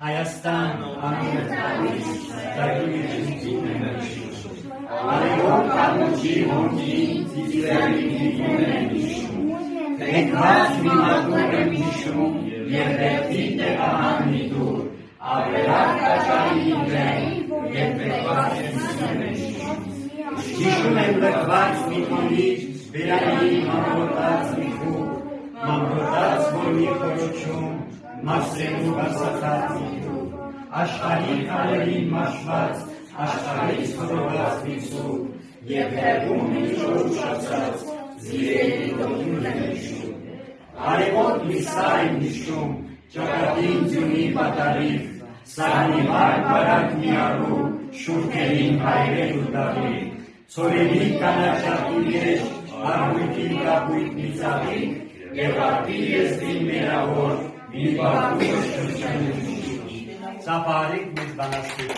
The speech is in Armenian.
Հայաստան ամենատարից արևոտ կամուրջի հոնքին ծիծրելին են հիշում, թեկված մի մատուր եմ հիշում և դեպքի տեղահան մի դուր, ավերակ կաճարի իրեն և բեկված եմ սյուն են հիշում, հիշում եմ լկված մի խոնիր, վերանի մամրոտած մի խուր, մամրոտած որ մի խորոչում, մասրելու բասացած մի թուր, աշխարհի քարերին մաշված, աշխարհից խորոված մի սուր, և հեռվում մի շորուշացած, զիրերի դոմուն եմ հիշում, արևոտ մի սար եմ հիշում, ճակատին ձյունի պատարիվ, սարանի բարակ մի առու, շուրքերին հայրեր ու դավիք, ցորերի կանաչատի մեջ, արհույթի կապույտ մի ծաղիկ, և ատի եզդին մերավոր, մի բաղուր շրջանում։ Սա պարիկ միշտ բանաստիկ։